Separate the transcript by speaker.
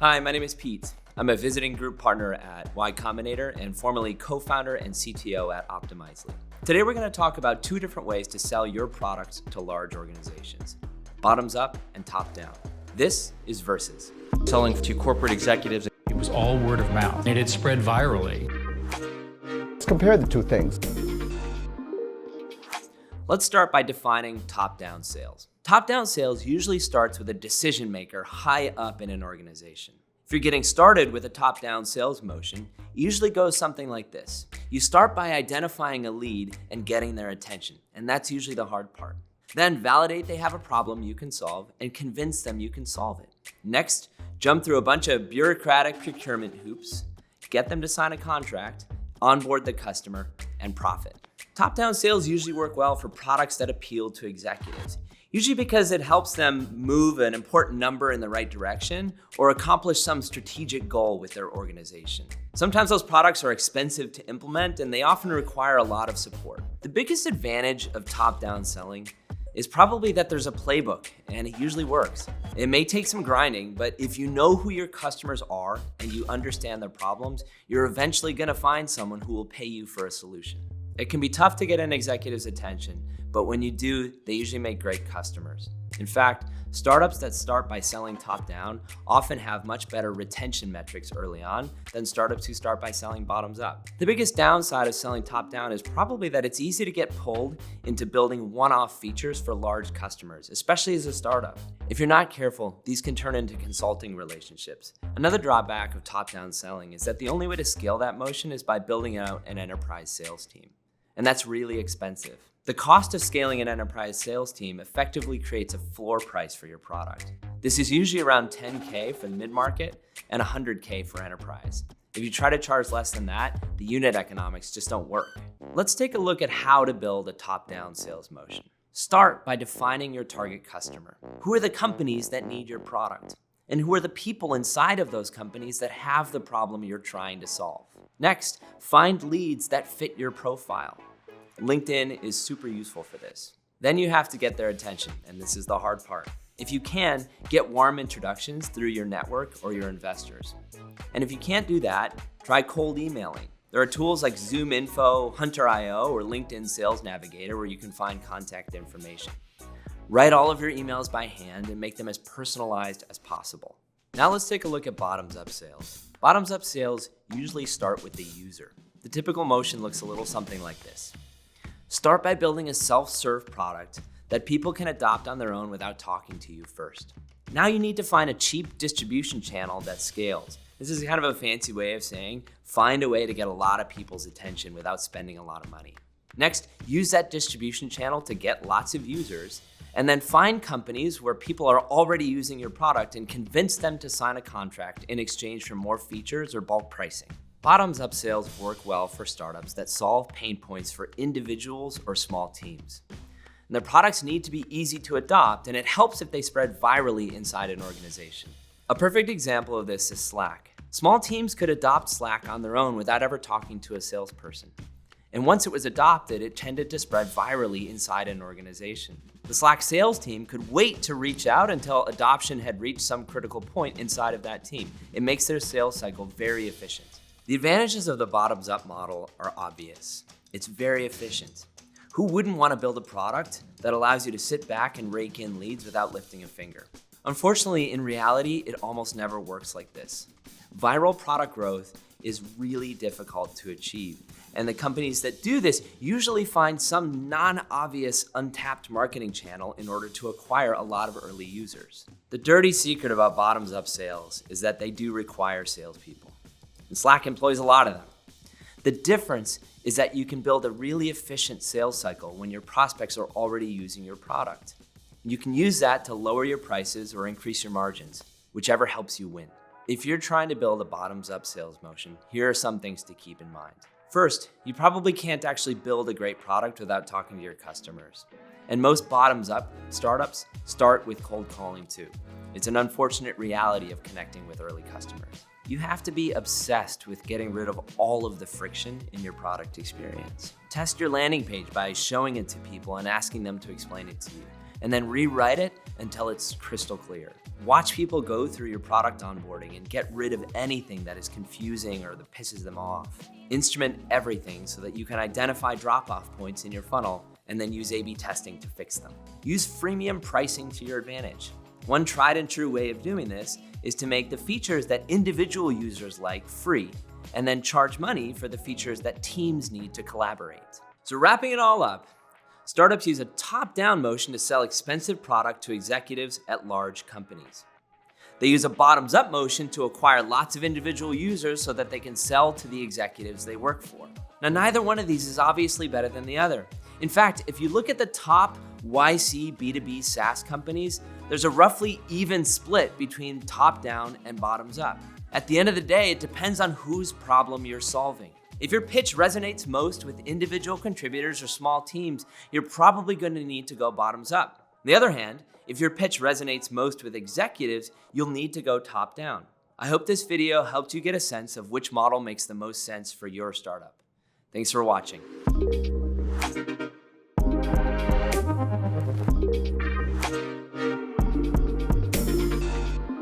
Speaker 1: Hi, my name is Pete. I'm a visiting group partner at Y Combinator and formerly co-founder and CTO at Optimizely. Today we're going to talk about two different ways to sell your product to large organizations: bottoms up and top down. This is Versus.
Speaker 2: Selling to corporate executives.
Speaker 3: It was all word of mouth, and it spread virally.
Speaker 4: Let's compare the two things.
Speaker 1: Let's start by defining top-down sales. Top-down sales usually starts with a decision maker high up in an organization. If you're getting started with a top-down sales motion, it usually goes something like this. You start by identifying a lead and getting their attention, and that's usually the hard part. Then validate they have a problem you can solve and convince them you can solve it. Next, jump through a bunch of bureaucratic procurement hoops, get them to sign a contract, onboard the customer, and profit. Top-down sales usually work well for products that appeal to executives, usually because it helps them move an important number in the right direction or accomplish some strategic goal with their organization. Sometimes those products are expensive to implement and they often require a lot of support. The biggest advantage of top-down selling is probably that there's a playbook and it usually works. It may take some grinding, but if you know who your customers are and you understand their problems, you're eventually gonna find someone who will pay you for a solution. It can be tough to get an executive's attention, but when you do, they usually make great customers. In fact, startups that start by selling top-down often have much better retention metrics early on than startups who start by selling bottoms-up. The biggest downside of selling top-down is probably that it's easy to get pulled into building one-off features for large customers, especially as a startup. If you're not careful, these can turn into consulting relationships. Another drawback of top-down selling is that the only way to scale that motion is by building out an enterprise sales team. And that's really expensive. The cost of scaling an enterprise sales team effectively creates a floor price for your product. This is usually around $10K for the mid-market and $100K for enterprise. If you try to charge less than that, the unit economics just don't work. Let's take a look at how to build a top-down sales motion. Start by defining your target customer. Who are the companies that need your product? And who are the people inside of those companies that have the problem you're trying to solve? Next, find leads that fit your profile. LinkedIn is super useful for this. Then you have to get their attention, and this is the hard part. If you can, get warm introductions through your network or your investors. And if you can't do that, try cold emailing. There are tools like ZoomInfo, Hunter.io, or LinkedIn Sales Navigator where you can find contact information. Write all of your emails by hand and make them as personalized as possible. Now let's take a look at bottoms-up sales. Bottoms-up sales usually start with the user. The typical motion looks a little something like this. Start by building a self-serve product that people can adopt on their own without talking to you first. Now you need to find a cheap distribution channel that scales. This is kind of a fancy way of saying find a way to get a lot of people's attention without spending a lot of money. Next, use that distribution channel to get lots of users, and then find companies where people are already using your product and convince them to sign a contract in exchange for more features or bulk pricing. Bottoms-up sales work well for startups that solve pain points for individuals or small teams. And their products need to be easy to adopt, and it helps if they spread virally inside an organization. A perfect example of this is Slack. Small teams could adopt Slack on their own without ever talking to a salesperson. And once it was adopted, it tended to spread virally inside an organization. The Slack sales team could wait to reach out until adoption had reached some critical point inside of that team. It makes their sales cycle very efficient. The advantages of the bottoms-up model are obvious. It's very efficient. Who wouldn't want to build a product that allows you to sit back and rake in leads without lifting a finger? Unfortunately, in reality, it almost never works like this. Viral product growth is really difficult to achieve, and the companies that do this usually find some non-obvious untapped marketing channel in order to acquire a lot of early users. The dirty secret about bottoms-up sales is that they do require salespeople. And Slack employs a lot of them. The difference is that you can build a really efficient sales cycle when your prospects are already using your product. You can use that to lower your prices or increase your margins, whichever helps you win. If you're trying to build a bottoms-up sales motion, here are some things to keep in mind. First, you probably can't actually build a great product without talking to your customers. And most bottoms-up startups start with cold calling too. It's an unfortunate reality of connecting with early customers. You have to be obsessed with getting rid of all of the friction in your product experience. Test your landing page by showing it to people and asking them to explain it to you. and then rewrite it until it's crystal clear. Watch people go through your product onboarding and get rid of anything that is confusing or that pisses them off. Instrument everything so that you can identify drop-off points in your funnel and then use A/B testing to fix them. Use freemium pricing to your advantage. One tried and true way of doing this is to make the features that individual users like free, and then charge money for the features that teams need to collaborate. So wrapping it all up, startups use a top-down motion to sell expensive product to executives at large companies. They use a bottoms-up motion to acquire lots of individual users so that they can sell to the executives they work for. Now, neither one of these is obviously better than the other. In fact, if you look at the top YC B2B SaaS companies, there's a roughly even split between top-down and bottoms-up. At the end of the day, it depends on whose problem you're solving. If your pitch resonates most with individual contributors or small teams, you're probably going to need to go bottoms up. On the other hand, if your pitch resonates most with executives, you'll need to go top down. I hope this video helped you get a sense of which model makes the most sense for your startup. Thanks for watching.